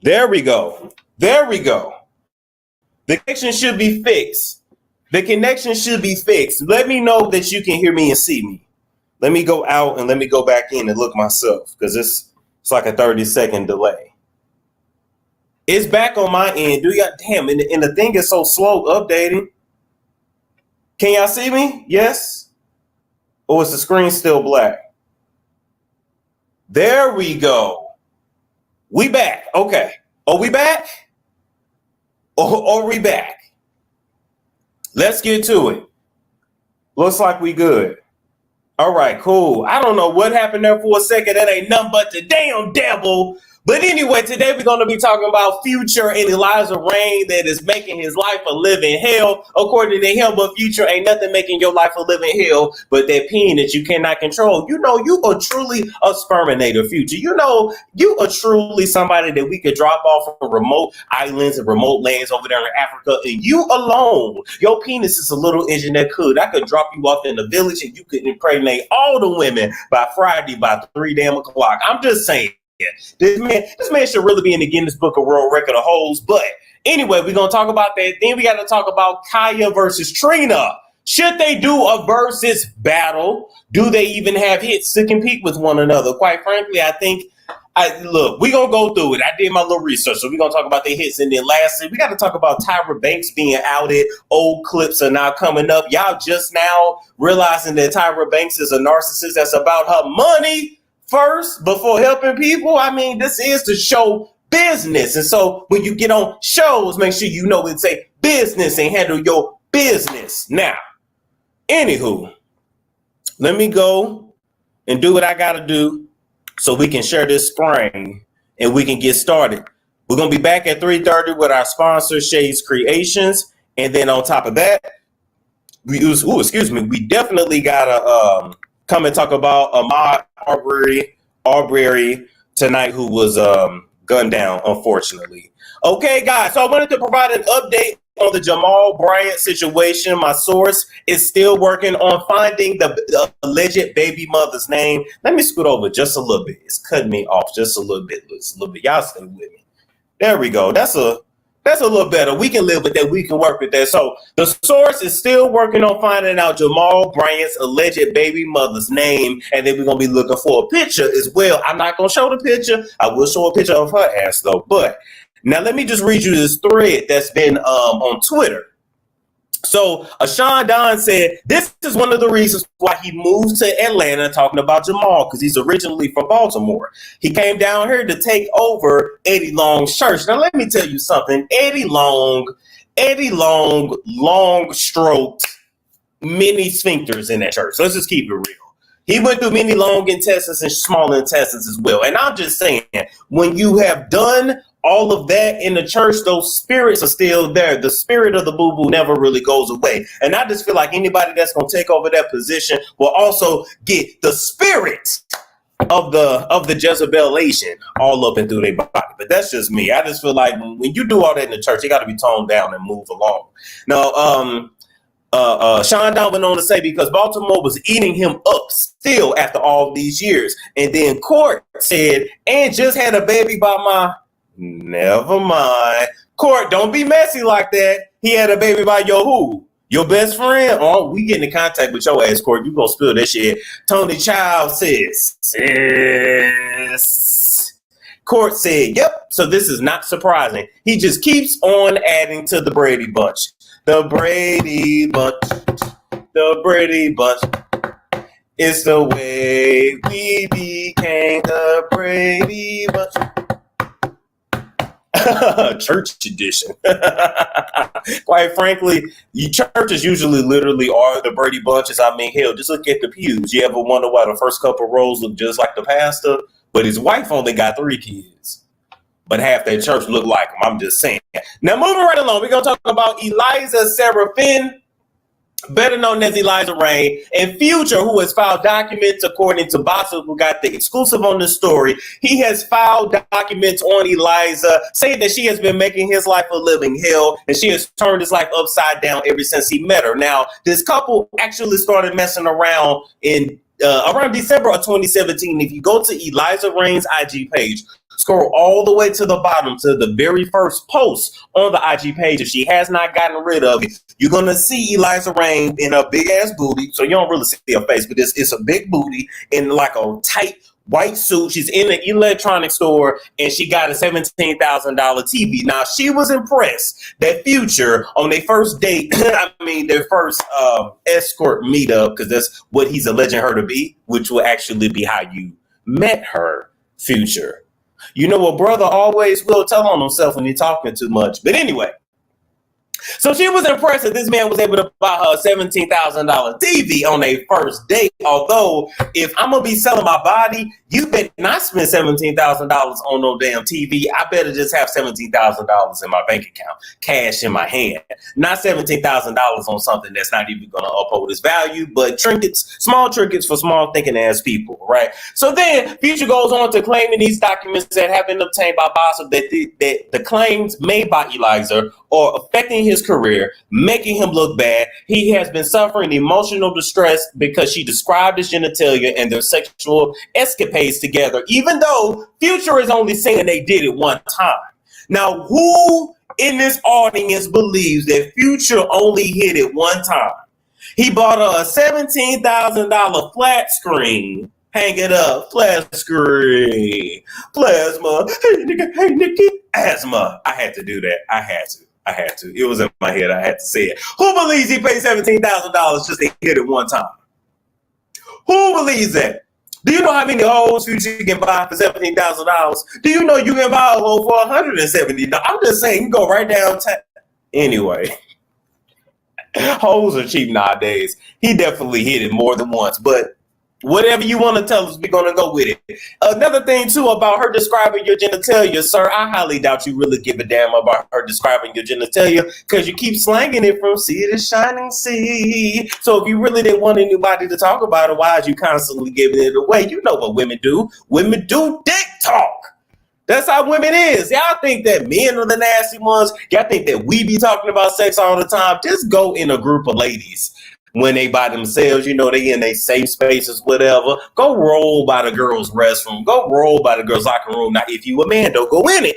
There we go. There we go. The connection should be fixed. The connection should be fixed. Let me know that you can hear me and see me. Let me go out and let me go back in and look myself, because it's like a 30-second delay. It's back on my end. Do y'all damn, and the thing is so slow updating. Can y'all see me? Yes? Or is the screen still black? There we go. We back. Okay. Are we back? Or are we back? Let's get to it. Looks like we good. All right, cool. I don't know what happened there for a second. That ain't nothing but the damn devil. But anyway, today we're going to be talking about Future and Eliza Reign that is making his life a living hell. According to him, but Future ain't nothing making your life a living hell but that pen that you cannot control. You know, you are truly a sperminator, Future. You know, you are truly somebody that we could drop off from remote islands and remote lands over there in Africa, and you alone, your penis is a little engine that could. I could drop you off in the village and you could impregnate all the women by Friday by 3 damn o'clock. I'm just saying. This man should really be in the Guinness Book of World Record of Holes. But anyway, we're going to talk about that. Then we got to talk about Khia versus Trina. Should they do a versus battle? Do they even have hits to compete with one another? Quite frankly, I think, look, we're going to go through it. I did my little research, so we're going to talk about the hits. And then lastly, we got to talk about Tyra Banks being outed. Old clips are now coming up. Y'all just now realizing that Tyra Banks is a narcissist that's about her money first before helping people. I mean, this is the show business. And so when you get on shows, make sure you know it's a business and handle your business. Now, anywho, let me go and do what I got to do so we can share this screen and we can get started. We're going to be back at 3:30 with our sponsor, Shades Creations. And then on top of that, we definitely got to come and talk about Ahmaud Arbery tonight, who was gunned down, unfortunately. Okay, guys, so I wanted to provide an update on the Jamal Bryant situation. My source is still working on finding the alleged baby mother's name. Let me scoot over just a little bit. It's cutting me off just a little bit. Y'all stay with me. There we go. That's a little better. We can live with that. We can work with that. So the source is still working on finding out Jamal Bryant's alleged baby mother's name. And then we're going to be looking for a picture as well. I'm not going to show the picture. I will show a picture of her ass, though. But now let me just read you this thread that's been on Twitter. So Sean Don said, this is one of the reasons why he moved to Atlanta, talking about Jamal, because he's originally from Baltimore. He came down here to take over Eddie Long's church. Now, let me tell you something. Eddie Long, long-stroked many sphincters in that church. So let's just keep it real. He went through many long intestines and small intestines as well. And I'm just saying, when you have done all of that in the church, those spirits are still there. The spirit of the boo-boo never really goes away. And I just feel like anybody that's going to take over that position will also get the spirit of the Jezebelation all up and through their body. But that's just me. I just feel like when you do all that in the church, you got to be toned down and move along. Now, Sean Don went on to say, because Baltimore was eating him up still after all these years. And then Court said, and just had a baby by my... Never mind. Court, don't be messy like that. He had a baby by your who? Your best friend? Oh, we get in contact with your ass, Court. You gonna spill that shit. Tony Child says, yes. Court said, yep. So this is not surprising. He just keeps on adding to the Brady Bunch. The Brady Bunch. The Brady Bunch. It's the way we became the Brady Bunch. Church edition. Quite frankly, churches usually literally are the Brady Bunches. I mean, hell, just look at the pews. You ever wonder why the first couple rows look just like the pastor, but his wife only got 3 kids, but half that church looked like him? I'm just saying. Now, moving right along, we're going to talk about Eliza Seraphin, better known as Eliza Reign, and Future, who has filed documents according to Bosscori, who got the exclusive on this story. He has filed documents on Eliza, saying that she has been making his life a living hell, and she has turned his life upside down ever since he met her. Now, this couple actually started messing around in around December of 2017. If you go to Eliza Reign's IG page, scroll all the way to the bottom to the very first post on the IG page. If she has not gotten rid of it, you're going to see Eliza Reign in a big ass booty. So you don't really see her face, but it's a big booty in like a tight white suit. She's in an electronics store and she got a $17,000 TV. Now, she was impressed that Future on their first date, their first escort meetup, because that's what he's alleging her to be, which will actually be how you met her, Future. You know, a brother always will tell on himself when he's talking too much. But anyway, so she was impressed that this man was able to buy her a $17,000 TV on a first date. Although, if I'm going to be selling my body, you better not spend $17,000 on no damn TV. I better just have $17,000 in my bank account, cash in my hand. Not $17,000 on something that's not even going to uphold its value, but trinkets, small trinkets for small thinking ass people, right? So then Future goes on to claim in these documents that have been obtained by Bosscori that the claims made by Eliza are affecting his career, making him look bad. He has been suffering emotional distress because she described his genitalia and their sexual escapades together, even though Future is only saying they did it one time. Now, who in this audience believes that Future only hit it one time? He bought her a $17,000 flat screen. Hang it up, flat screen, plasma. Hey, Nikki, asthma. I had to do that. I had to. It was in my head. I had to say it. Who believes he paid $17,000 just to hit it one time? Who believes that? Do you know how many hoes Future can buy for $17,000? Do you know you can buy a hoe for $170? I'm just saying, you go right downtown. Anyway, hoes are cheap nowadays. He definitely hit it more than once, but whatever you want to tell us, we're going to go with it. Another thing, too, about her describing your genitalia, sir, I highly doubt you really give a damn about her describing your genitalia because you keep slanging it from sea to shining sea. So if you really didn't want anybody to talk about it, why is you constantly giving it away? You know what women do. Women do dick talk. That's how women is. Y'all think that men are the nasty ones. Y'all think that we be talking about sex all the time. Just go in a group of ladies. When they by themselves, you know, they in their safe spaces, whatever. Go roll by the girls' restroom. Go roll by the girls' locker room. Now, if you a man, don't go in it,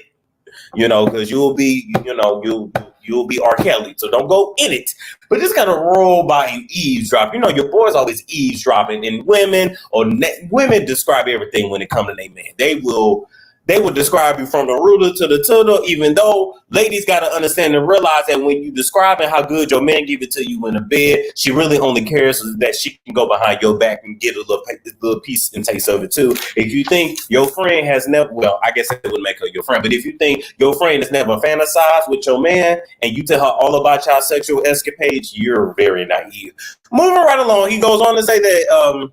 you know, because you'll be R. Kelly. So don't go in it. But just kind of roll by and eavesdrop. You know, your boys always eavesdropping, and women women describe everything when it comes to their man. They will describe you from the rooter to the tutor, even though ladies got to understand and realize that when you describing how good your man give it to you in the bed, she really only cares that she can go behind your back and get a little piece and taste of it too. If you think your friend has never, well, I guess it would make her your friend, but if you think your friend has never fantasized with your man and you tell her all about y'all sexual escapades, you're very naive. Moving right along, he goes on to say that,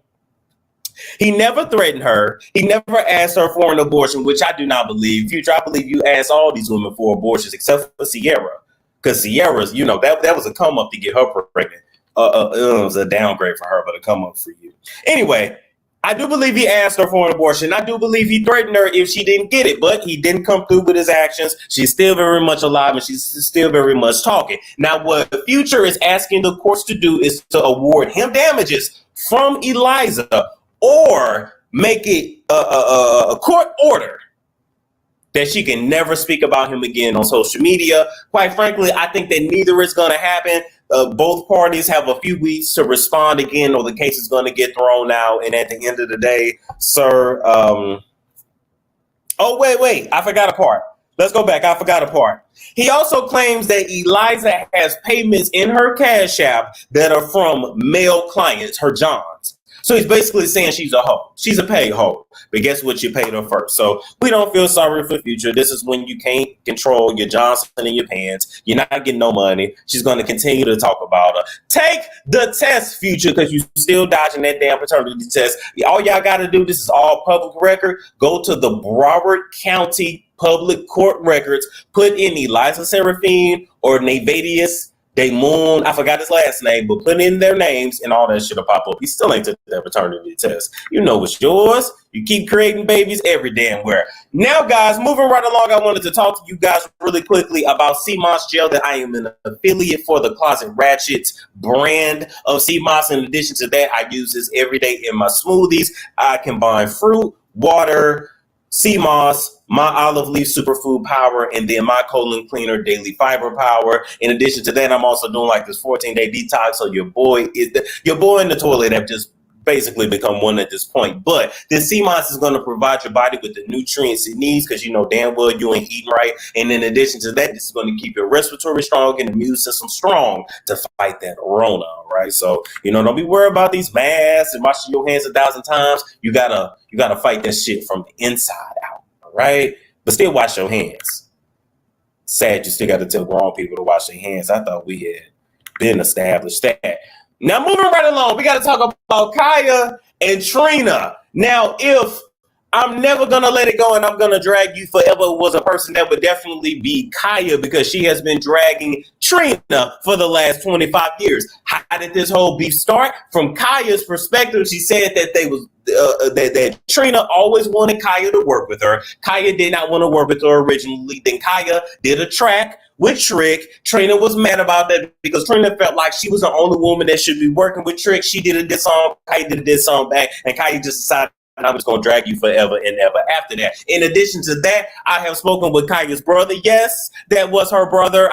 he never threatened her. He never asked her for an abortion, which I do not believe. Future, I believe you asked all these women for abortions except for Sierra. Because Sierra's, you know, that was a come up to get her pregnant. It was a downgrade for her, but a come up for you. Anyway, I do believe he asked her for an abortion. I do believe he threatened her if she didn't get it, but he didn't come through with his actions. She's still very much alive and she's still very much talking. Now, what the Future is asking the courts to do is to award him damages from Eliza, or make it a court order that she can never speak about him again on social media. Quite frankly, I think that neither is going to happen. Both parties have a few weeks to respond again, or the case is going to get thrown out. And at the end of the day, sir, oh, wait, I forgot a part. Let's go back. I forgot a part. He also claims that Eliza has payments in her Cashapp that are from male clients, her Johns. So he's basically saying she's a hoe. She's a paid hoe. But guess what? You paid her first. So we don't feel sorry for Future. This is when you can't control your Johnson in your pants. You're not getting no money. She's going to continue to talk about her. Take the test, Future, because you're still dodging that damn paternity test. All y'all got to do, this is all public record. Go to the Broward County Public Court Records. Put in Eliza Seraphin or Navadius Damon, I forgot his last name, but put in their names and all that shit will pop up. He still ain't took that paternity test. You know it's yours. You keep creating babies every damn where. Now, guys, moving right along, I wanted to talk to you guys really quickly about CMOS gel that I am an affiliate for the Closet Ratchets brand of CMOS. In addition to that, I use this every day in my smoothies. I combine fruit, water, CMOS, my olive leaf superfood power, and then my colon cleaner daily fiber power. In addition to that, I'm also doing like this 14-day detox. So your boy in the toilet have just basically become one at this point. But this CMOS is going to provide your body with the nutrients it needs, because you know damn well you ain't eating right. And in addition to that, this is going to keep your respiratory strong and immune system strong to fight that Rona. Right? So don't be worried about these masks and washing your hands 1,000 times. You gotta fight that shit from the inside out. All right, but still wash your hands. Sad, you still got to tell grown people to wash their hands. I thought we had been established that. Now, moving right along, we got to talk about Khia and Trina. Now, if I'm never going to let it go and I'm going to drag you forever was a person that would definitely be Khia, because she has been dragging Trina for the last 25 years. How did this whole beef start? From Khia's perspective, she said that that Trina always wanted Khia to work with her. Khia did not want to work with her originally. Then Khia did a track with Trick. Trina was mad about that because Trina felt like she was the only woman that should be working with Trick. She did a diss song, Khia did a diss song back, and Khia just decided, I'm just going to drag you forever and ever after that. In addition to that, I have spoken with Khia's brother. Yes, that was her brother.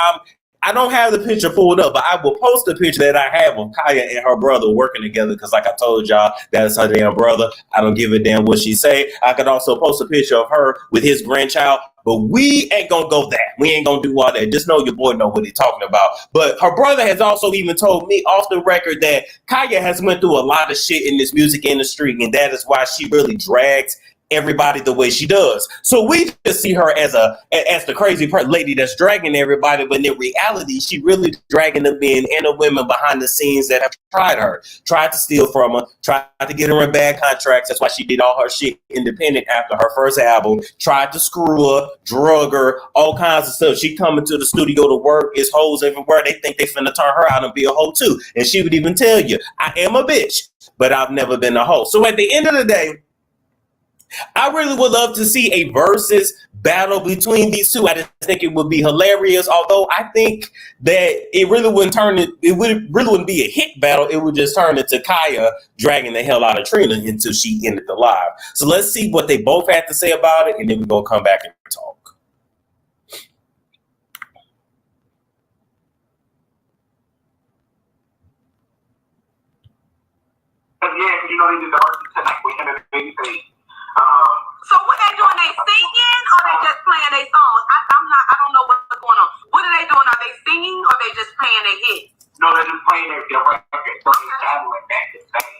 I don't have the picture pulled up, but I will post a picture that I have of Khia and her brother working together, because like I told y'all, that's her damn brother. I don't give a damn what she say. I could also post a picture of her with his grandchild, but we ain't gonna go that. We ain't gonna do all that. Just know your boy know what he's talking about. But her brother has also even told me off the record that Khia has went through a lot of shit in this music industry, and that is why she really drags everybody the way she does. So we just see her as the crazy lady that's dragging everybody, but in reality, she really dragging the men and the women behind the scenes that have tried to steal from her, tried to get her in bad contracts. That's why she did all her shit independent after her first album, tried to screw her, drug her, all kinds of stuff. She come into the studio to work, it's hoes everywhere. They think they finna turn her out and be a hoe too. And she would even tell you, I am a bitch, but I've never been a hoe. So at the end of the day, I really would love to see a versus battle between these two. I just think it would be hilarious. Although I think that it really wouldn't be a hit battle. It would just turn into Khia dragging the hell out of Trina until she ended the live. So let's see what they both have to say about it, and then we're gonna come back and talk. Yeah, he did the versus tonight with him and Babyface. So what they doing? They singing or they just playing their songs? I don't know what's going on. What are they doing? Are they singing or they just playing their hits? No, they're just playing their records. So they're traveling back to sing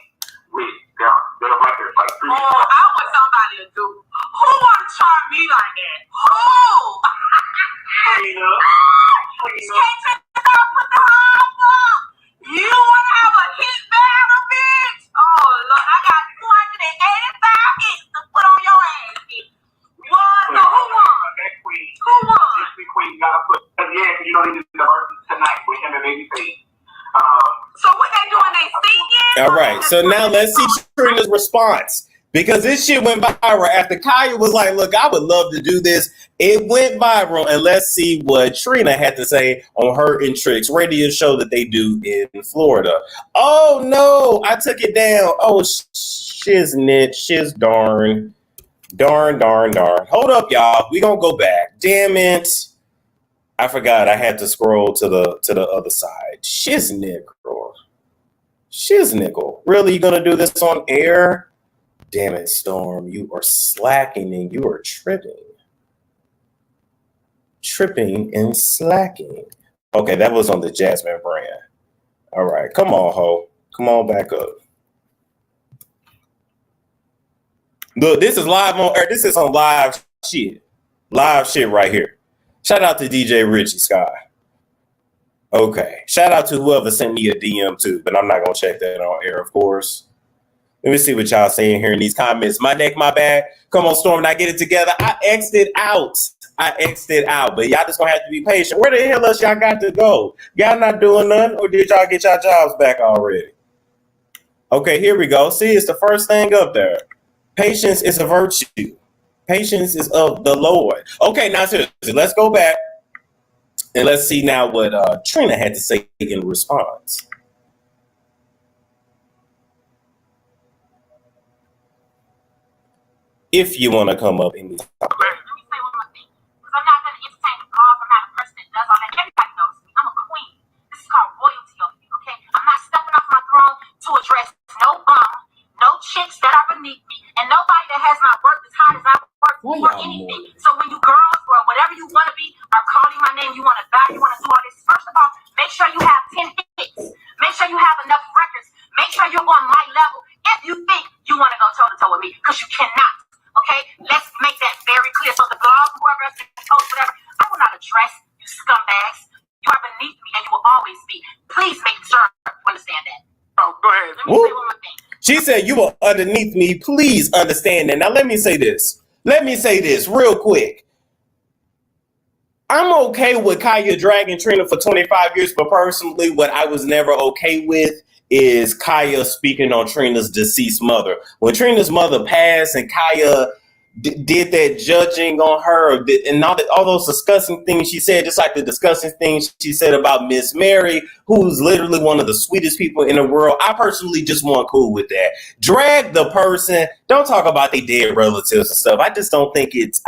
with their records. Like, I want somebody to do. Who want to charm me like that? Who? Trina. Can't take it out, put the hands up. You want to have a hit battle, bitch? Oh, look, I got 285 hits to put on your ass, bitch. What? So who won? Who won? Just be queen. You gotta put. Yeah, he did the verses tonight with him and Babyface. So what they doing? They singing? All right. So now let's see Trina's response. Because this shit went viral after Khia was like, look, I would love to do this. It went viral. And let's see what Trina had to say on her and Trick's radio show that they do in Florida. Oh, no, I took it down. Oh, shiznit, shiz darn. Darn. Hold up, y'all. We gonna go back. Damn it. I forgot I had to scroll to the other side. Shiznickel. Really, you gonna do this on air? Damn it, Storm. You are slacking and you are tripping. Tripping and slacking. Okay, that was on the Jasmine brand. All right, come on, ho. Come on back up. Look, this is live on air. This is on live shit. Live shit right here. Shout out to DJ Richie Sky. Okay. Shout out to whoever sent me a DM too, but I'm not gonna check that on air, of course. Let me see what y'all saying here in these comments. My neck, my back. Come on, Storm, and I get it together. I X'd out. But y'all just gonna have to be patient. Where the hell else y'all got to go? Y'all not doing nothing, or did y'all get y'all jobs back already? Okay, here we go. See, it's the first thing up there. Patience is a virtue. Patience is of the Lord. Okay, now seriously, let's go back and let's see now what Trina had to say in response. If you want to come up in these. Let me say one more thing. Because I'm not going to entertain the calls. I'm not a person that does all that. Everybody knows me. I'm a queen. This is called royalty over here, okay? I'm not stepping off my throne to address no bum, no chicks that are beneath me, and nobody that has not worked as hard as I work for anything. So when you girls or whatever you want to be are calling my name, you want to die, you want to do all this, first of all, make sure you have 10 hits. Make sure you have enough records. Make sure you're on my level if you think you want to go toe-to-toe with me, because you cannot. Okay, let's make that very clear. So the blog, whoever else post whatever, I will not address you scumbags. You are beneath me and you will always be. Please make sure you understand that. Oh, go ahead. Let me say one more thing. She said you are underneath me. Please understand that. Now let me say this. Real quick. I'm okay with Khia dragging Trina for 25 years, but personally, what I was never okay with is Khia speaking on Trina's deceased mother. When Trina's mother passed and Khia did that judging on her and all those disgusting things she said, just like the disgusting things she said about Miss Mary, who's literally one of the sweetest people in the world, I personally just wasn't cool with that. Drag the person. Don't talk about their dead relatives and stuff. I just don't think it's...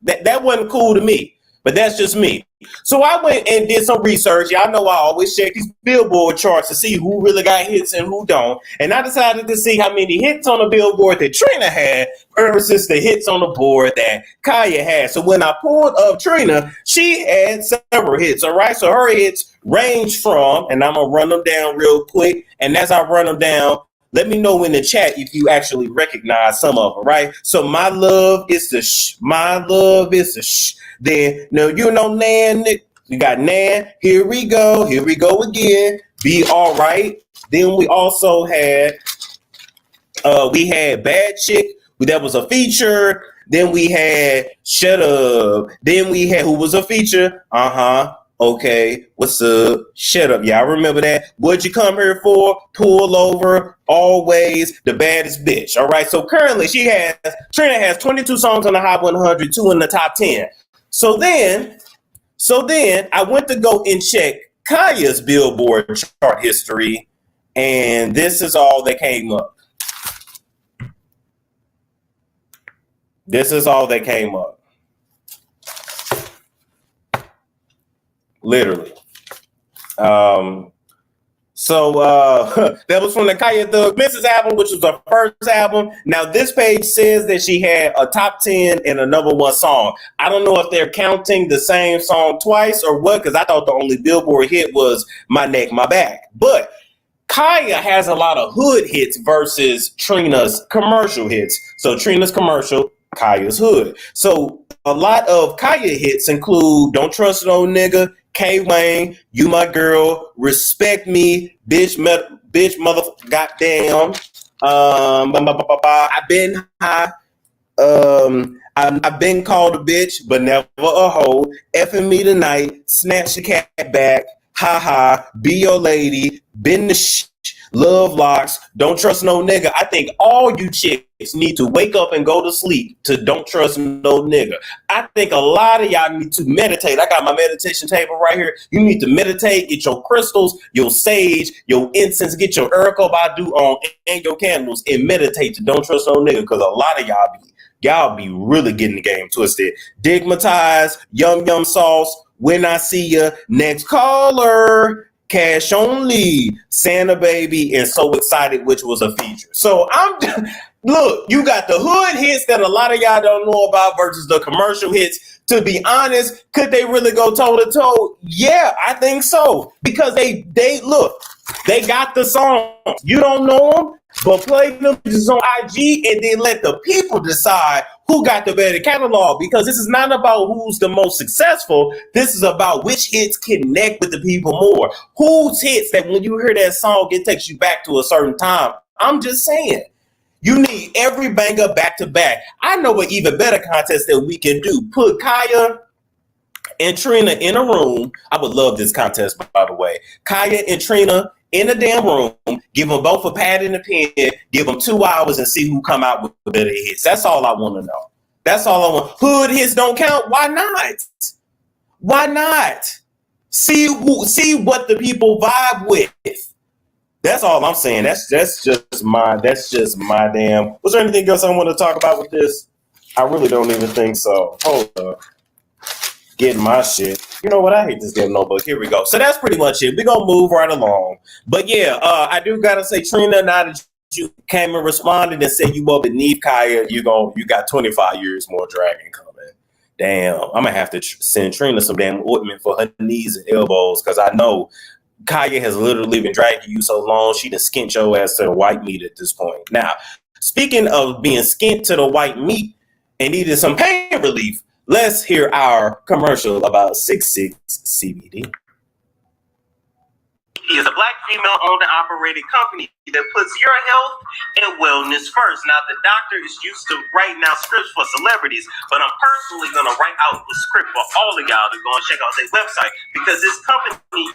That wasn't cool to me. But that's just me. So I went and did some research. Y'all know I always check these Billboard charts to see who really got hits and who don't. And I decided to see how many hits on the Billboard that Trina had versus the hits on the board that Khia had. So when I pulled up Trina, she had several hits. All right. So her hits range from, and I'm going to run them down real quick. And as I run them down, let me know in the chat if you actually recognize some of them, right? So my love is the shh. My love is the shh. Then, no, you know, Nan. We got Nan. Here we go. Here we go again. Be all right. Then we also had, we had Bad Chick. That was a feature. Then we had Shut Up. Then we had, who was a feature? Okay, what's up? Shut up. Yeah, I remember that. What'd you come here for? Pull over. Always the baddest bitch. All right. So currently Trina has 22 songs on the Hot 100, 2 in the top 10. So then I went to go and check Khia's Billboard chart history, and this is all that came up. Literally. So that was from the Khia Thug Mrs. album, which was her first album. Now this page says that she had a top 10 and a number 1 song. I don't know if they're counting the same song twice or what, because I thought the only Billboard hit was My Neck, My Back. But Khia has a lot of hood hits versus Trina's commercial hits. So Trina's commercial, Khia's hood. So a lot of Khia hits include Don't Trust No Nigga, K-Wayne, You My Girl, Respect Me, Bitch Mother Goddamn, I've been high, I've been called a bitch, but never a hoe, Effing Me Tonight, Snatch the Cat Back, Ha Ha, Be Your Lady, Been the Love Locks, Don't Trust No Nigga. I think all you chicks need to wake up and go to sleep to Don't Trust No Nigga. I think a lot of y'all need to meditate. I got my meditation table right here. You need to meditate, get your crystals, your sage, your incense, get your Erica Badu on and your candles and meditate to Don't Trust No Nigga, because a lot of y'all be really getting the game twisted. Digmatized, Yum Yum Sauce, When I See Ya, Next Caller, Cash Only, Santa Baby, and So Excited, which was a feature. So look, you got the hood hits that a lot of y'all don't know about versus the commercial hits. To be honest, could they really go toe to toe? Yeah, I think so. Because they look, they got the songs. You don't know them, But play them just on IG and then let the people decide who got the better catalog, because this is not about who's the most successful. This is about which hits connect with the people more. Whose hits that when you hear that song, it takes you back to a certain time. I'm just saying. You need every banger back to back. I know an even better contest that we can do. Put Khia and Trina in a room. I would love this contest, by the way. Khia and Trina in a damn room, give them both a pad and a pen, give them 2 hours and see who come out with the better hits. That's all I want to know. That's all I want. Hood hits don't count. Why not? Why not? See what the people vibe with. That's all I'm saying. That's just my damn. Was there anything else I want to talk about with this? I really don't even think so. Hold up. Getting my shit. You know what? I hate this damn notebook. Here we go. So that's pretty much it. We're going to move right along. But yeah, I do got to say, Trina, now that you came and responded and said you were beneath Khia, you got 25 years more dragging coming. Damn. I'm going to have to send Trina some damn ointment for her knees and elbows, because I know Khia has literally been dragging you so long, she done skint your ass to the white meat at this point. Now, speaking of being skint to the white meat and needing some pain relief, let's hear our commercial about 66 CBD. He is a Black female-owned and operated company that puts your health and wellness first. Now, the doctor is used to writing out scripts for celebrities, but I'm personally going to write out the script for all of y'all to go and check out their website, because this company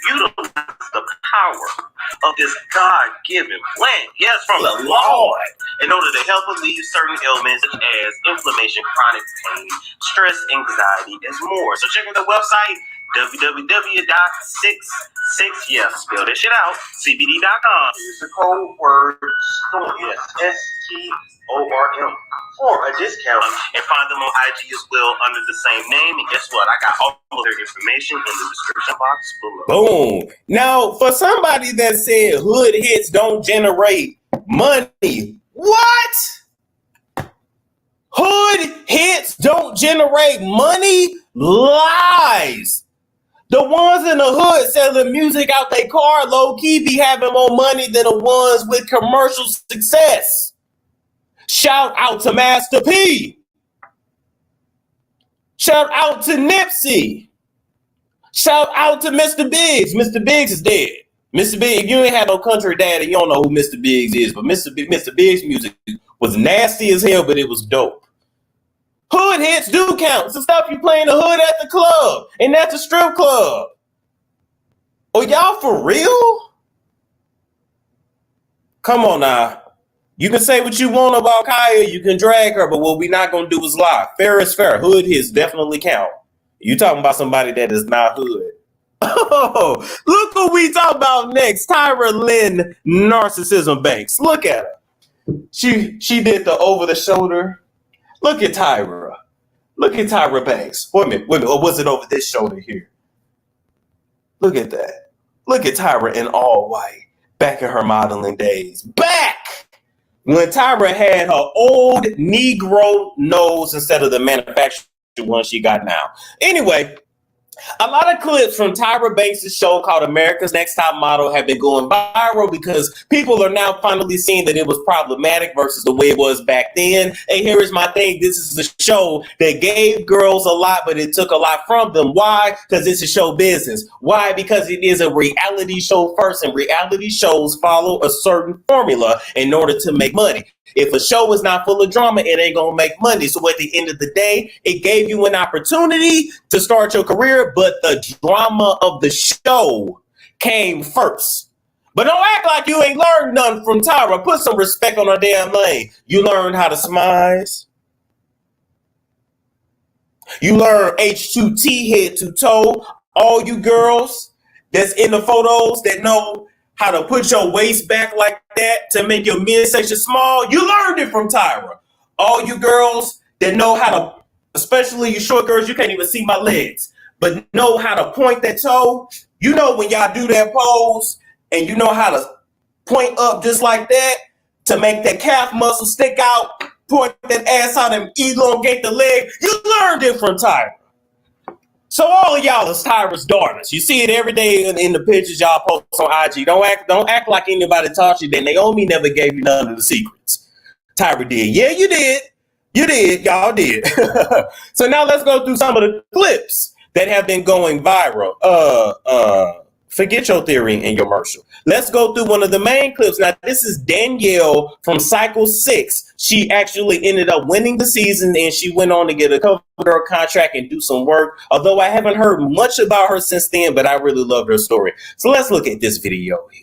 utilizes the power of this God-given plant, yes, from the Lord, in order to help alleviate certain ailments such as inflammation, chronic pain, stress, anxiety, and more. So check out the website, spell that shit out, CBD.com. Use the code word STORM, yes, STORM, for a discount. And find them on IG as well under the same name. And guess what? I got all of their information in the description box below. Boom. Now, for somebody that said hood hits don't generate money, what? Hood hits don't generate money? Lies. The ones in the hood selling music out their car low-key be having more money than the ones with commercial success. Shout out to Master P. Shout out to Nipsey. Shout out to Mr. Biggs. Mr. Biggs is dead. Mr. Biggs, if you ain't had no country daddy, you don't know who Mr. Biggs is. But Mr. Biggs' music was nasty as hell, but it was dope. Hood hits do count. It's the stuff you play in the hood at the club and at the strip club. Oh, y'all for real? Come on now. You can say what you want about Khia. You can drag her, but what we not going to do is lie. Fair is fair. Hood hits definitely count. You talking about somebody that is not hood. Oh, look what we talk about next. Tyra Lynn Narcissism Banks. Look at her. She did the over the shoulder. Look at Tyra. Look at Tyra Banks. Wait a minute. Or was it over this shoulder here? Look at that. Look at Tyra in all white. Back in her modeling days. Back when Tyra had her old Negro nose instead of the manufactured one she got now. Anyway, a lot of clips from Tyra Banks' show called America's Next Top Model have been going viral because people are now finally seeing that it was problematic versus the way it was back then. And here is my thing. This is a show that gave girls a lot, but it took a lot from them. Why? Because it's a show business. Why? Because it is a reality show first, and reality shows follow a certain formula in order to make money. If a show is not full of drama, it ain't going to make money. So at the end of the day, it gave you an opportunity to start your career, but the drama of the show came first. But don't act like you ain't learned nothing from Tyra. Put some respect on her damn name. You learned how to smize. You learned H2T, head to toe. All you girls that's in the photos that know how to put your waist back like that to make your midsection small, you learned it from Tyra. All you girls that know how to, especially you short girls, you can't even see my legs, but know how to point that toe. You know when y'all do that pose and you know how to point up just like that to make that calf muscle stick out, point that ass out and elongate the leg. You learned it from Tyra. So all of y'all is Tyra's daughters. You see it every day in the pictures y'all post on IG. Don't act like anybody taught you that Naomi never gave you none of the secrets. Tyra did. Yeah, you did. You did. Y'all did. So now let's go through some of the clips that have been going viral. Forget your theory and your commercial. Let's go through one of the main clips. Now, this is Danielle from Cycle 6. She actually ended up winning the season, and she went on to get a cover girl contract and do some work. Although I haven't heard much about her since then, but I really love her story. So let's look at this video here.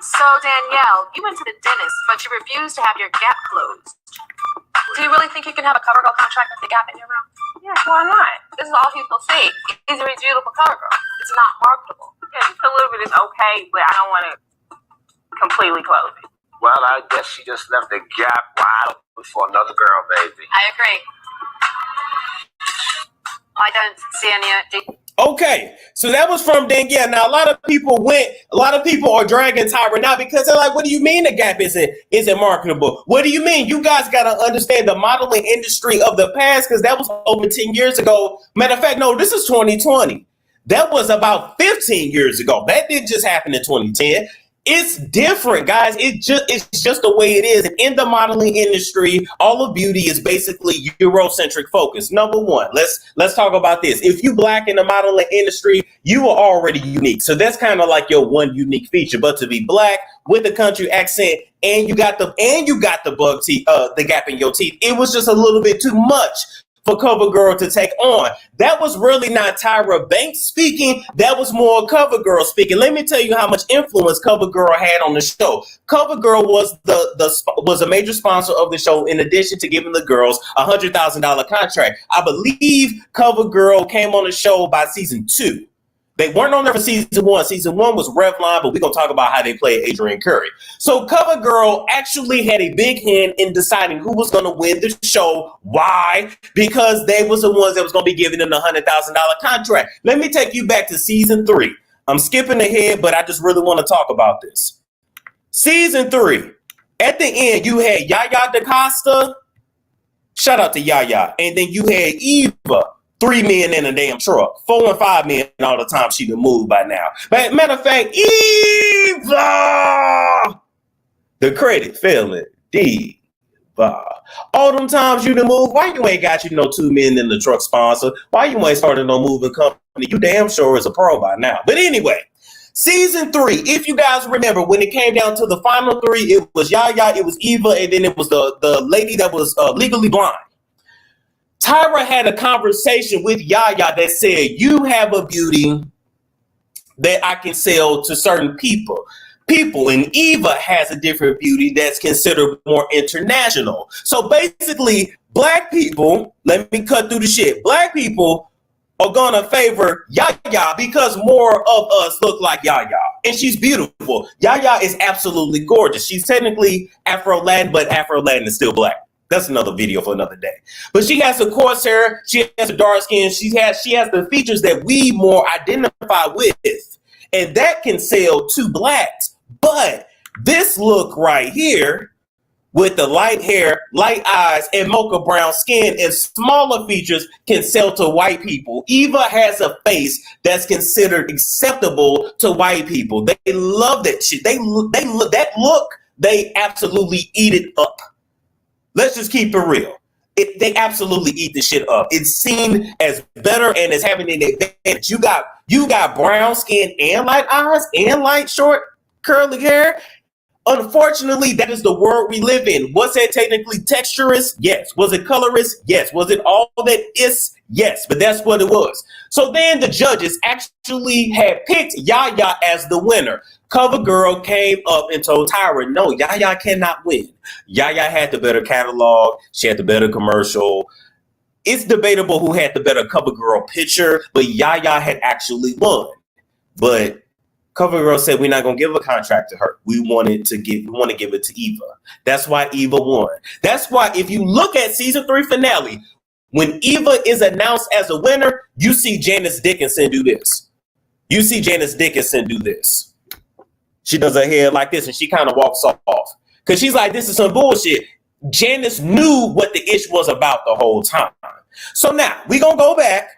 So, Danielle, you went to the dentist, but you refused to have your gap closed. Do you really think you can have a cover girl contract with the gap in your mouth? Yeah, why not? This is all people see. He's a refutable cover girl. It's not marketable. Yeah, just a little bit is okay, but I don't want to completely close it. Well, I guess she just left the gap wide open for another girl, baby. I agree. I don't see any. Okay, so that was from Danielle. Now, a lot of people are dragging Tyra now because they're like, what do you mean the gap isn't marketable? What do you mean? You guys got to understand the modeling industry of the past, because that was over 10 years ago. Matter of fact, no, this is 2020. That was about 15 years ago. That didn't just happen in 2010. It's different, guys. It's just the way it is. And in the modeling industry, all of beauty is basically Eurocentric focus. Number one, let's talk about this. If you black in the modeling industry, you are already unique. So that's kind of like your one unique feature. But to be black with a country accent and you got the bug teeth, the gap in your teeth, it was just a little bit too much for CoverGirl to take on. That was really not Tyra Banks speaking. That was more CoverGirl speaking. Let me tell you how much influence CoverGirl had on the show. CoverGirl was a major sponsor of the show, in addition to giving the girls a $100,000 contract. I believe CoverGirl came on the show by season 2. They weren't on there for season 1. Season 1 was Revlon, but we're going to talk about how they played Adrian Curry. So CoverGirl actually had a big hand in deciding who was going to win the show. Why? Because they was the ones that was going to be giving them the $100,000 contract. Let me take you back to season 3. I'm skipping ahead, but I just really want to talk about this. Season 3. At the end, you had Yaya DaCosta. Shout out to Yaya. And then you had Eva. 3 men in a damn truck. 4 and 5 men all the time she can move by now. But matter of fact, Eva! The credit failing. Diva. All them times you done move, why you ain't got 2 men in the truck sponsor? Why you ain't started no moving company? You damn sure is a pro by now. But anyway, season 3, if you guys remember, when it came down to the final 3, it was Yaya, it was Eva, and then it was the lady that was legally blind. Tyra had a conversation with Yaya that said, you have a beauty that I can sell to certain people. And Eva has a different beauty that's considered more international. So basically, black people, let me cut through the shit. Black people are going to favor Yaya because more of us look like Yaya. And she's beautiful. Yaya is absolutely gorgeous. She's technically Afro-Latin, but Afro-Latin is still black. That's another video for another day. But she has a coarse hair. She has a dark skin. She has the features that we more identify with. And that can sell to blacks. But this look right here with the light hair, light eyes, and mocha brown skin and smaller features can sell to white people. Eva has a face that's considered acceptable to white people. They love that shit. They that look, they absolutely eat it up. Let's just keep it real. They absolutely eat the shit up. It's seen as better and as having an advantage. You got brown skin and light eyes and light short curly hair. Unfortunately, that is the world we live in. Was it technically texturous? Yes. Was it colorist? Yes. Was it all that is? Yes. But that's what it was. So then the judges actually had picked Yaya as the winner. CoverGirl came up and told Tyra, no, Yaya cannot win. Yaya had the better catalog. She had the better commercial. It's debatable who had the better CoverGirl picture, but Yaya had actually won. But CoverGirl said, we're not going to give a contract to her. We want to give it to Eva. That's why Eva won. That's why if you look at season 3 finale, when Eva is announced as a winner, you see Janice Dickinson do this. You see Janice Dickinson do this. She does her hair like this and she kind of walks off. Because she's like, this is some bullshit. Janice knew what the issue was about the whole time. So now we gonna go back.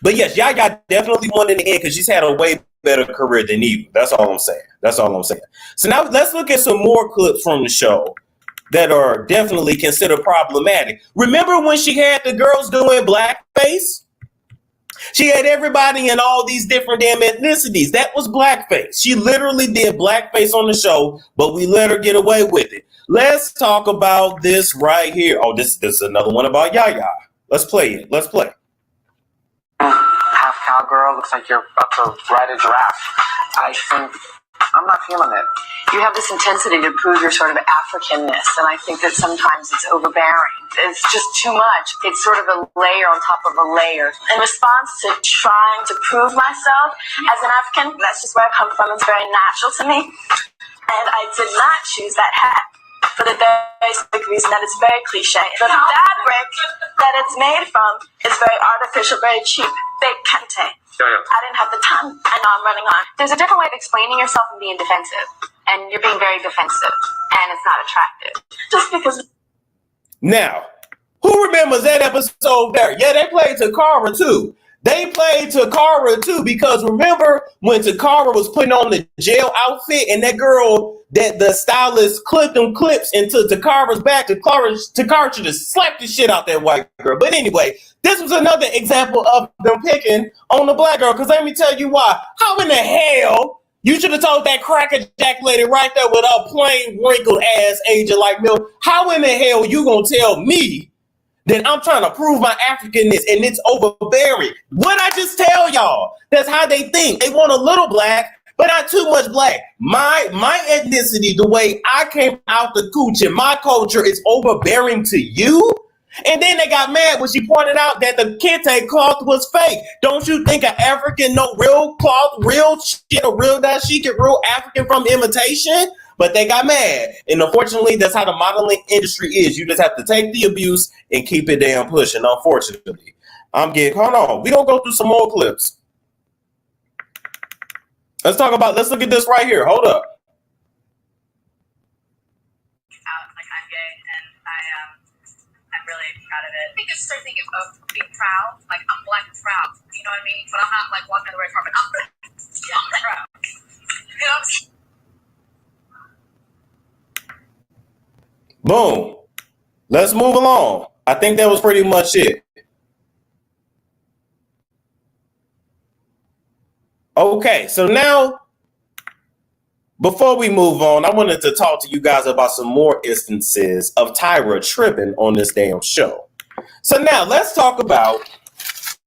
But yes, Yaya definitely won in the end because she's had a way better career than Eva. That's all I'm saying. That's all I'm saying. So now let's look at some more clips from the show that are definitely considered problematic. Remember when she had the girls doing blackface? She had everybody in all these different damn ethnicities. That was blackface. She literally did blackface on the show, but we let her get away with it. Let's talk about this right here. Oh, this is another one about Yaya. Let's play it. Let's play. Half cowgirl, looks like you're about to ride a giraffe. I think I'm not feeling it. You have this intensity to prove your sort of Africanness, and I think that sometimes it's overbearing. It's just too much. It's sort of a layer on top of a layer. In response to trying to prove myself as an African, that's just where I come from. It's very natural to me. And I did not choose that hat for the very specific reason that it's very cliche. The fabric that it's made from is very artificial, very cheap, fake kente. I didn't have the time, and now I'm running on. There's a different way of explaining yourself and being defensive. And you're being very defensive. And it's not attractive. Just because. Now, who remembers that episode there? Yeah, they played Takara too. They played Takara too because remember when Takara was putting on the jail outfit and that girl, that the stylist clipped them clips into Takara's back, Takara should have slapped the shit out that white girl. But anyway, this was another example of them picking on the black girl because let me tell you why. How in the hell you should have told that cracker jack lady right there with her plain wrinkled ass agent like milk? How in the hell you gonna tell me that I'm trying to prove my Africanness and it's overbearing? What I just tell y'all? That's how they think. They want a little black, but not too much black. My ethnicity, the way I came out the cooch in my culture is overbearing to you? And then they got mad when she pointed out that the kente cloth was fake. Don't you think an African know real cloth, real shit, a real dashiki, real African from imitation? But they got mad. And unfortunately, that's how the modeling industry is. You just have to take the abuse and keep it damn pushing, unfortunately. Hold on. We gonna go through some more clips. Let's look at this right here. Hold up. I'm gay and I'm really proud of it. I think it's just a thing of being proud. Like I'm black and proud. You know what I mean? But I'm not like walking on the red carpet. I'm proud. You know what I'm saying? Boom. Let's move along. I think that was pretty much it. Okay, so now, before we move on, I wanted to talk to you guys about some more instances of Tyra tripping on this damn show. So now, let's talk about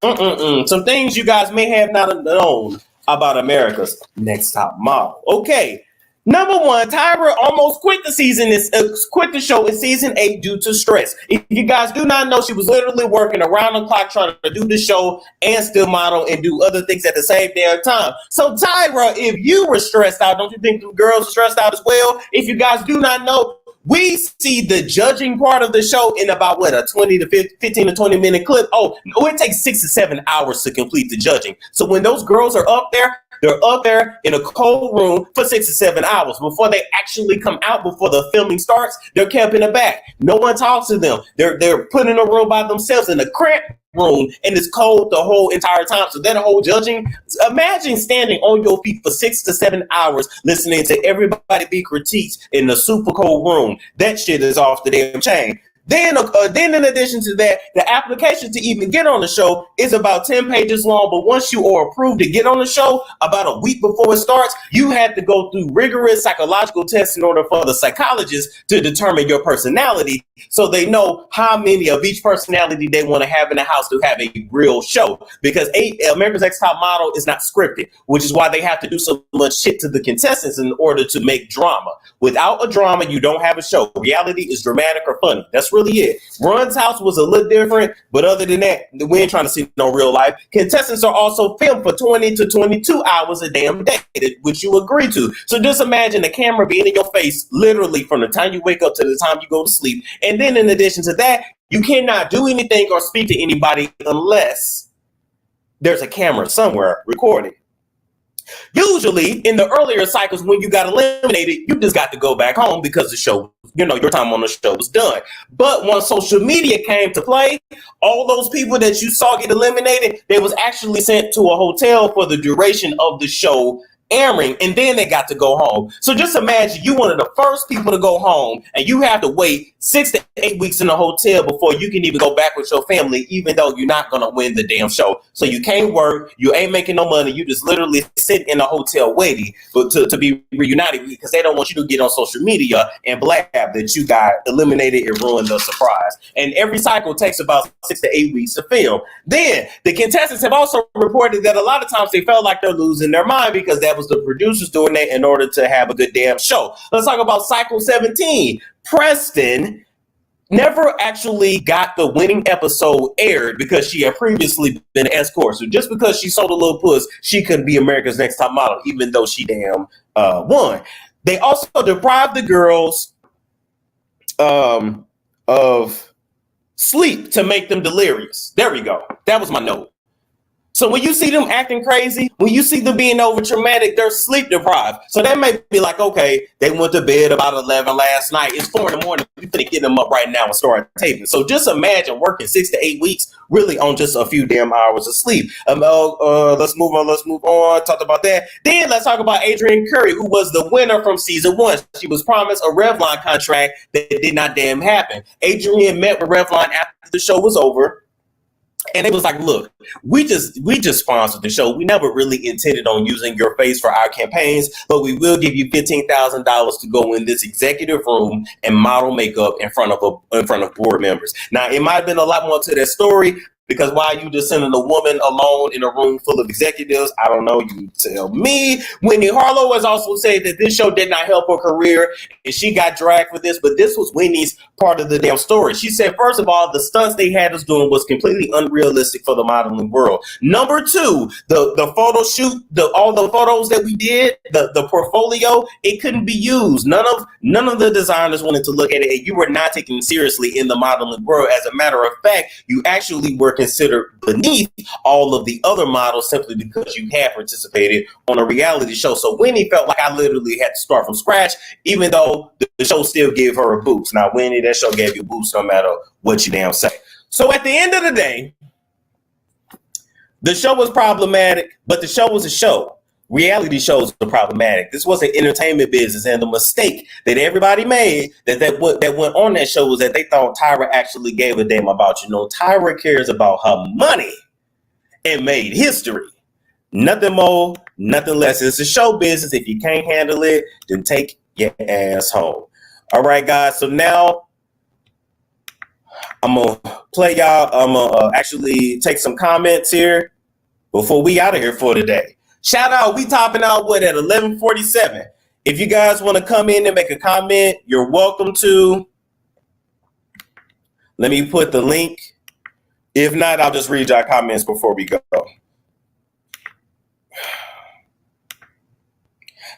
some things you guys may have not known about America's Next Top Model. Okay. Number one, Tyra almost quit the show in season 8 due to stress. If you guys do not know, she was literally working around the clock trying to do the show and still model and do other things at the same damn time. So Tyra, if you were stressed out, don't you think the girls are stressed out as well? If you guys do not know, we see the judging part of the show in about a 15 to 20 minute clip. Oh, it takes 6 to 7 hours to complete the judging. So when those girls are up there, they're up there in a cold room for 6 to 7 hours. Before they actually come out, before the filming starts, they're kept in the back. No one talks to them. They're put in a room by themselves in a cramped room, and it's cold the whole entire time. So that whole judging, imagine standing on your feet for 6 to 7 hours listening to everybody be critiqued in a super cold room. That shit is off the damn chain. Then in addition to that, the application to even get on the show is about 10 pages long. But once you are approved to get on the show, about a week before it starts, you have to go through rigorous psychological tests in order for the psychologist to determine your personality, so they know how many of each personality they want to have in the house to have a real show. Because America's Next Top Model is not scripted, which is why they have to do so much shit to the contestants in order to make drama. Without a drama, you don't have a show. Reality is dramatic or funny. That's really it. Run's house was a little different, but other than that, we ain't trying to see no real life. Contestants are also filmed for 20 to 22 hours a damn day, which you agree to. So just imagine the camera being in your face literally from the time you wake up to the time you go to sleep. And then in addition to that, you cannot do anything or speak to anybody unless there's a camera somewhere recording. Usually in the earlier cycles when you got eliminated, you just got to go back home because the show, you know, your time on the show was done. But once social media came to play, all those people that you saw get eliminated, they was actually sent to a hotel for the duration of the show airing, and then they got to go home. So just imagine you one of the first people to go home, and you have to wait 6 to 8 weeks in a hotel before you can even go back with your family, even though you're not gonna win the damn show. So you can't work, you ain't making no money, you just literally sit in a hotel waiting to be reunited because they don't want you to get on social media and blab that you got eliminated and ruined the surprise. And every cycle takes about 6 to 8 weeks to film. Then the contestants have also reported that a lot of times they felt like they're losing their mind because that was the producers doing that in order to have a good damn show. Let's talk about cycle 17. Preston never actually got the winning episode aired because she had previously been an escort. So just because she sold a little puss, she couldn't be America's Next Top Model, even though she damn won. They also deprived the girls of sleep to make them delirious. There we go. That was my note. So when you see them acting crazy, when you see them being over traumatic, they're sleep deprived. So that may be like, okay, they went to bed about 11 last night. It's 4 in the morning. You finna get them up right now and start taping. So just imagine working 6 to 8 weeks really on just a few damn hours of sleep. Let's move on. Talked about that. Then let's talk about Adrienne Curry, who was the winner from season 1. She was promised a Revlon contract that did not damn happen. Adrienne met with Revlon after the show was over. And it was like, look, we just sponsored the show. We never really intended on using your face for our campaigns, but we will give you $15,000 to go in this executive room and model makeup in front of board members. Now, it might have been a lot more to that story, because why are you just sending a woman alone in a room full of executives? I don't know. You tell me. Wendy Harlow has also said that this show did not help her career and she got dragged for this, but this was Wendy's part of the damn story. She said, first of all, the stunts they had us doing was completely unrealistic for the modeling world. Number two, the photo shoot, all the photos that we did, the portfolio, it couldn't be used. None of the designers wanted to look at it, and you were not taken seriously in the modeling world. As a matter of fact, you actually were considered beneath all of the other models simply because you had participated on a reality show. So Winnie felt like I literally had to start from scratch, even though the show still gave her a boost. Now, Winnie, that show gave you a boost no matter what you damn say. So at the end of the day, the show was problematic, but the show was a show. Reality shows are problematic. This was an entertainment business, and the mistake that everybody made that went on that show was that they thought Tyra actually gave a damn about you. No, Tyra cares about her money and made history. Nothing more, nothing less. It's a show business. If you can't handle it, then take your ass home. All right, guys. So now I'm gonna play y'all. I'm gonna actually take some comments here before we out of here for today. Shout out, we topping out at 11:47. If you guys want to come in and make a comment, you're welcome to. Let me put the link. If not, I'll just read your comments before we go.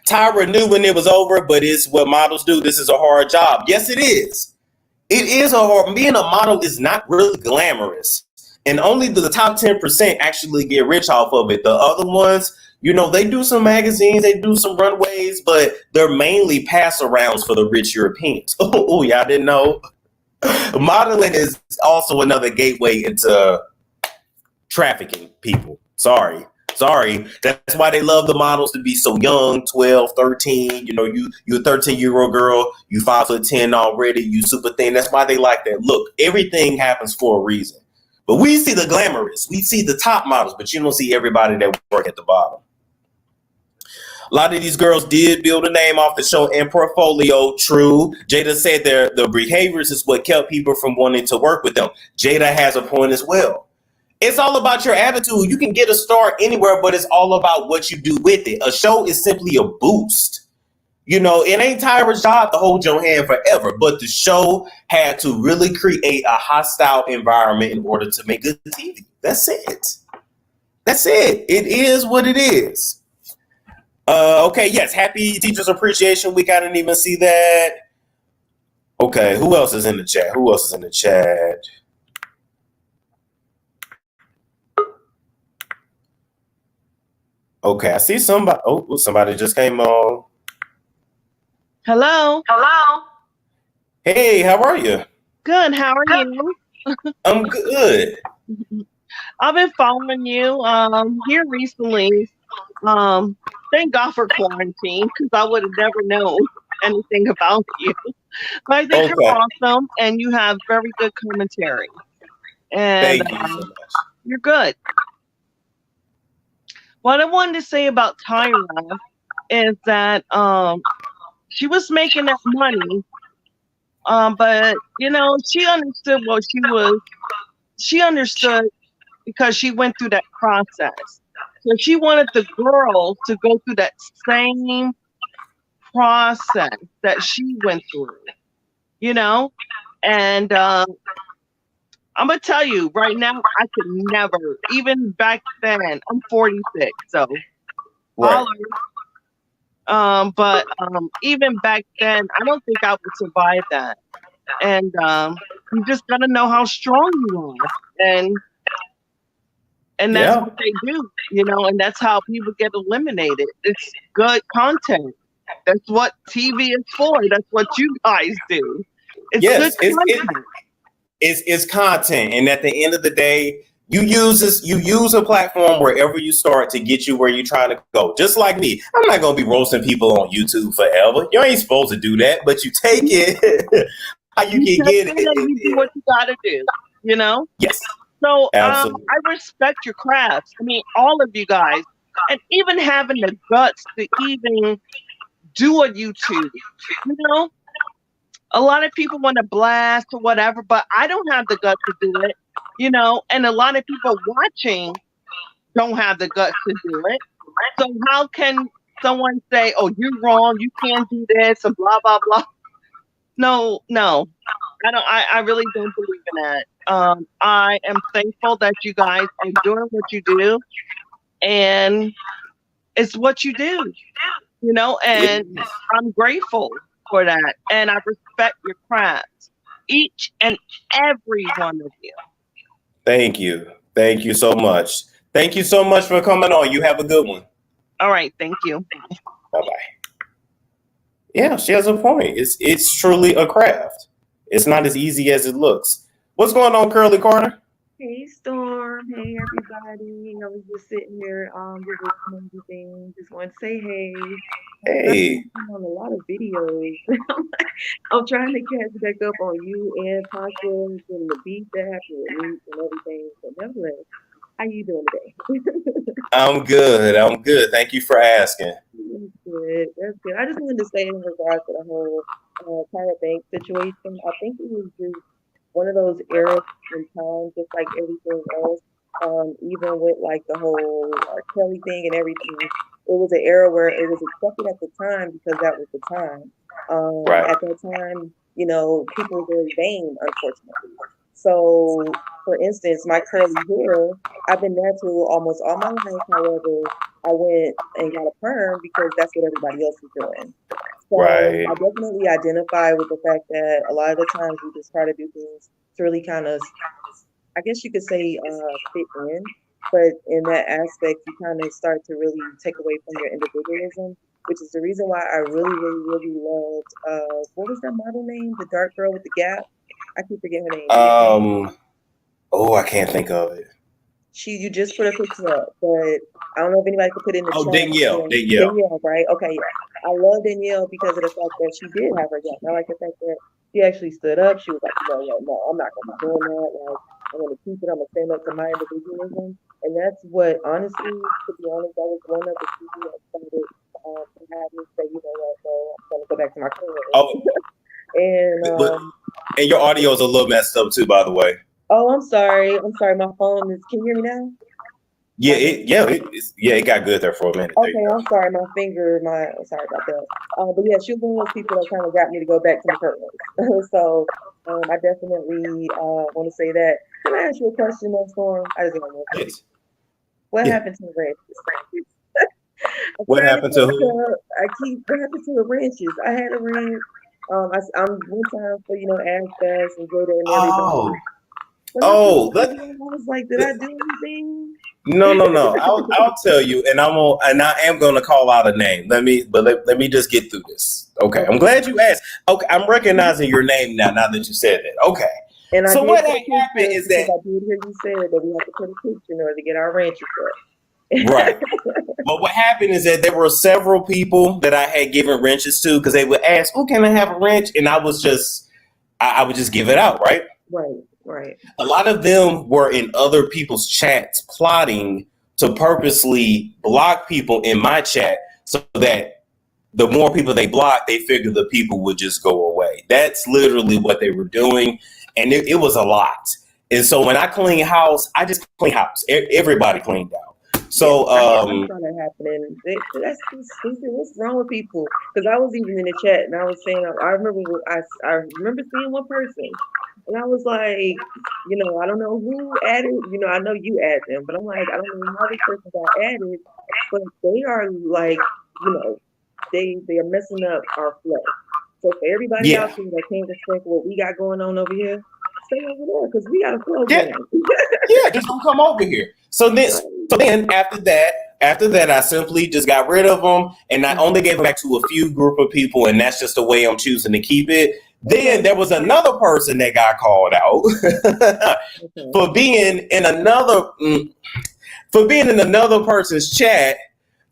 Tyra knew when it was over, but it's what models do. This is a hard job. Yes, it is. It is a hard. Being a model is not really glamorous. And only the top 10% actually get rich off of it. The other ones, you know, they do some magazines, they do some runways, but they're mainly pass-arounds for the rich Europeans. Oh, y'all didn't know? Modeling is also another gateway into trafficking people. Sorry. That's why they love the models to be so young, 12, 13. You know, you're a 13-year-old girl, you 5'10" already, you super thin. That's why they like that. Look, everything happens for a reason. But we see the glamorous, we see the top models, but you don't see everybody that work at the bottom. A lot of these girls did build a name off the show and portfolio. True. Jada said the behaviors is what kept people from wanting to work with them. Jada has a point as well. It's all about your attitude. You can get a star anywhere, but it's all about what you do with it. A show is simply a boost. You know, it ain't Tyra's job to hold your hand forever, but the show had to really create a hostile environment in order to make good TV. That's it. It is what it is. Okay, yes, happy Teachers Appreciation Week. I didn't even see that. Okay, who else is in the chat? Okay, I see somebody. Oh, somebody just came on. Hello. Hello. Hey, how are you? Good. How are you? I'm good. I've been following you here recently. Thank God for quarantine because I would have never known anything about you. But I think you're Okay. awesome and you have very good commentary. And Thank you so much. you're good. What I wanted to say about Tyra is that she was making that money, but you know, she understood what she understood because she went through that process. So she wanted the girls to go through that same process that she went through, you know? And I'm gonna tell you right now, I could never, even back then, I'm 46, so Right. but even back then, I don't think I would survive that. And you just gotta know how strong you are. And that's Yeah. what they do, you know, and that's how people get eliminated. It's good content. That's what TV is for. That's what you guys do. It's good Yes, content. it's content, and at the end of the day, you use a platform wherever you start to get you where you're trying to go. Just like me, I'm not gonna be roasting people on YouTube forever. You ain't supposed to do that, but you take it how you can get And then you do it. what you gotta do, you know? Yes, So absolutely. I respect your crafts. I mean, all of you guys, and even having the guts to even do a YouTube, you know? A lot of people want to blast or whatever, but I don't have the guts to do it, you know? And a lot of people watching don't have the guts to do it. So how can someone say, "Oh, you're wrong. You can't do this," and blah blah blah? No, I don't. I really don't believe in that. I am thankful that you guys are doing what you do, and it's what you do, you know. And I'm grateful for that, and I respect your craft, each and every one of you. Thank you so much. Thank you so much for coming on. You have a good one. All right, thank you. Bye bye. Yeah, she has a point. It's truly a craft. It's not as easy as it looks. What's going on, Curly Carter? Hey Storm, hey everybody. I was just sitting here, just listening to everything. Just wanted to say hey. Hey. I'm on a lot of videos. I'm trying to catch back up on you and Pasha and the beef that happened with me and everything. But nevertheless, how you doing today? I'm good. Thank you for asking. That's good. That's good. I just wanted to say in regards to the whole Tyra Banks situation, I think it was just one of those eras in time, just like everything else. Even with like the whole R. Kelly thing and everything, it was an era where it was accepted at the time because that was the time. Right. At that time, you know, people were very vain, unfortunately. So, for instance, my curly hair, I've been natural almost all my life. However, I went and got a perm because that's what everybody else was doing. So Right. I definitely identify with the fact that a lot of the times we just try to do things to really kind of, I guess you could say, fit in. But in that aspect, you kind of start to really take away from your individualism, which is the reason why I really, really, really loved, what was that model name? The dark girl with the gap? I keep forgetting her name. I can't think of it. You just put a picture up, but I don't know if anybody could put it in the chat. Danielle, right? Okay, yeah. I love Danielle because of the fact that she did have her gap. I like the fact that she actually stood up. She was like, no, I'm not going to be doing that. Like, I'm going to keep it. I'm going to stand up to my individualism. And that's what, honestly, to be honest, that was one of the people that started to have me say, you know what, so I'm going to go back to my career. And your audio is a little messed up too, by the way. Oh, I'm sorry. My phone is. Can you hear me now? Yeah, it got good there for a minute. Okay, I'm sorry. Sorry about that. But yeah, she was one of those people that kind of got me to go back to my curtains. So I definitely want to say that. Can I ask you a question, Storm? I just want to know. Yes. What happened to the ranches? What happened to who? What happened to the ranches? I had a ranch. I'm one time for Ash Bass and Jada and everybody. I I was like, did I do anything? No. I'll tell you, and I am gonna call out a name. Let me just get through this. Okay. I'm glad you asked. Okay, I'm recognizing your name now that you said that. Okay. And so what happened is that I did hear you say that we have to put a picture in order to get our ranches up. Right. But what happened is that there were several people that I had given wrenches to because they would ask, "Oh, can I have a wrench?" And I would just give it out, right? Right. A lot of them were in other people's chats plotting to purposely block people in my chat so that the more people they block, they figured the people would just go away. That's literally what they were doing. And it was a lot. And so when I clean house, I just clean house. Everybody cleaned out. So I saw that happening. That's just stupid. What's wrong with people? Because I was even in the chat and I was saying, I remember seeing one person, and I was like, I don't know who added. I know you add them, but I'm like, I don't know how this person got added, but they are like, they are messing up our flow. So for everybody out there that can't respect what we got going on over here, stay over there because we got a flow going. Just don't come over here. So then after that, I simply just got rid of them, and I only gave them back to a few group of people, and that's just the way I'm choosing to keep it. Then there was another person that got called out for being in another person's chat,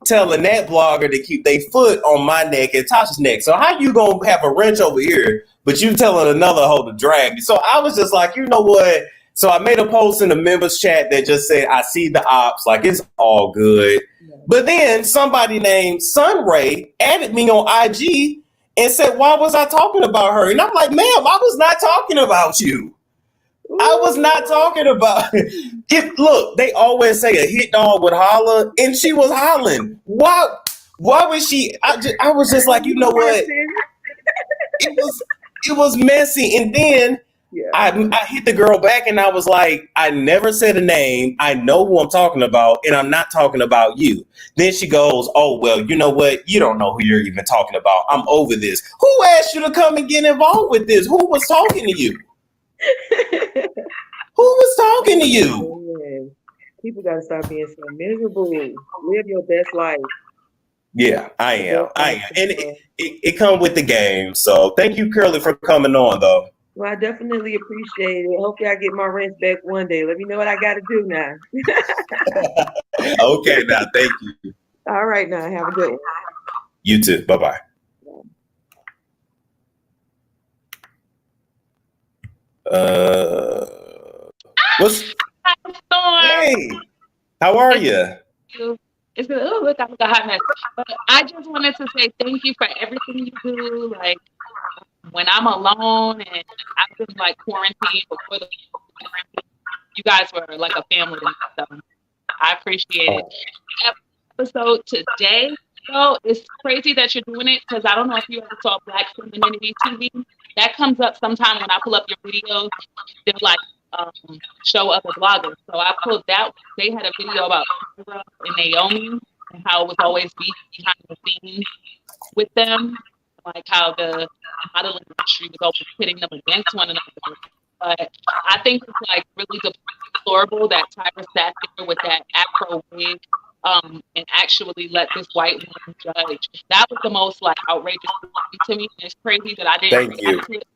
telling that blogger to keep their foot on my neck and Tasha's neck. So how you gonna have a wrench over here, but you telling another hoe to drag? So I was just like, you know what? So I made a post in the members chat that just said, I see the ops, like it's all good. Yeah. But then somebody named Sunray added me on IG and said, why was I talking about her? And I'm like, ma'am, I was not talking about you. I was not talking about it. Look, they always say a hit dog would holler, and she was hollering. Why was she? I was just like, you know what? It was messy. And then I hit the girl back, and I was like, I never said a name. I know who I'm talking about, and I'm not talking about you. Then she goes, oh, well, you know what? You don't know who you're even talking about. I'm over this. Who asked you to come and get involved with this? Who was talking to you? Who was talking to you? People gotta stop being so miserable. Live your best life. Yeah, I am. And it comes with the game. So thank you, Curly, for coming on, though. Well, I definitely appreciate it. Hopefully I get my rent back one day. Let me know what I got to do now. Okay, now, thank you. All right, now, have a good one. You too. Bye-bye. Hey, how are you? It's look, I'm a hot mess. But I just wanted to say thank you for everything you do. Like when I'm alone and I've been like quarantined before the quarantine, you guys were like a family to me. So I appreciate it. Episode today, though, it's crazy that you're doing it because I don't know if you ever saw Black Femininity TV. That comes up sometime when I pull up your videos. They're like show other bloggers. So I pulled that. They had a video about Tyra and Naomi and how it was always behind the scenes with them, like how the modeling industry was always pitting them against one another. But I think it's like really deplorable that Tyra sat there with that afro wig and actually let this white woman judge. That was the most like outrageous thing to me. It's crazy that I didn't react to it.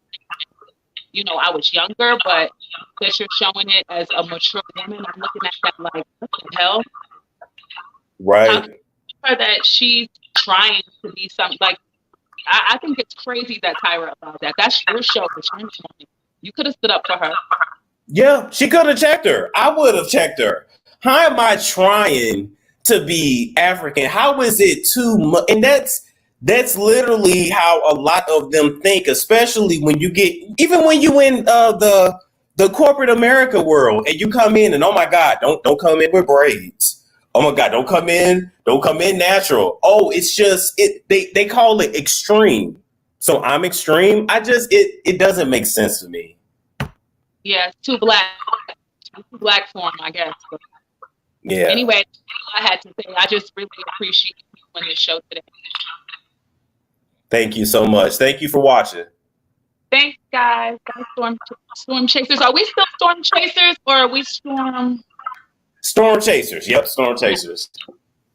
You know, I was younger, but that you're showing it as a mature woman, I'm looking at that like, what the hell? Right. That she's trying to be something like, I think it's crazy that Tyra allowed that. That's your show. You could have stood up for her. Yeah, she could have checked her. I would have checked her. How am I trying to be African? How is it too much? And that's literally how a lot of them think, especially when you get, even when you in the corporate America world and you come in and, oh my God, don't come in with braids. Oh my God, don't come in natural. Oh, it's just, they call it extreme. So I'm extreme. It doesn't make sense to me. Yeah, it's too black form, I guess. But yeah. Anyway, I had to say, I just really appreciate you on this show today. Thank you so much. Thank you for watching. Thanks, guys. Storm chasers. Are we still storm chasers or are we storm? Storm chasers. Yep, storm chasers.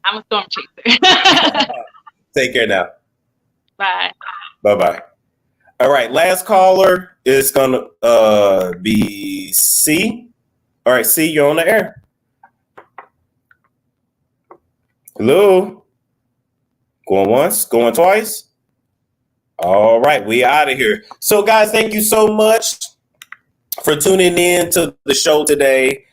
I'm a storm chaser. Take care now. Bye. Bye-bye. All right, last caller is gonna be C. All right, C, you're on the air. Hello. Going once, going twice. All right, we out of here. So, guys, thank you so much for tuning in to the show today.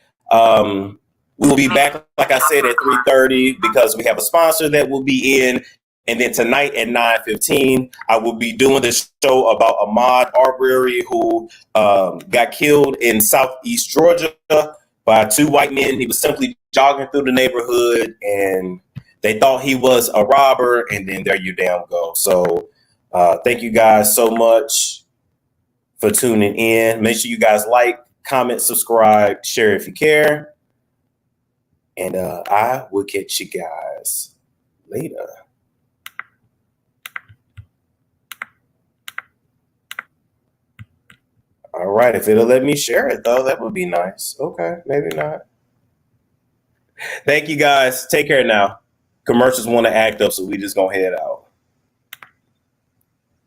We will be back, like I said, at 3:30 because we have a sponsor that will be in. And then tonight at 9:15, I will be doing this show about Ahmaud Arbery, who got killed in Southeast Georgia by two white men. He was simply jogging through the neighborhood, and they thought he was a robber, and then there you damn go. So thank you guys so much for tuning in. Make sure you guys like, comment, subscribe, share if you care. And I will catch you guys later. All right, if it'll let me share it, though, that would be nice. Okay, maybe not. Thank you, guys. Take care now. Commercials want to act up, so we just gonna head out.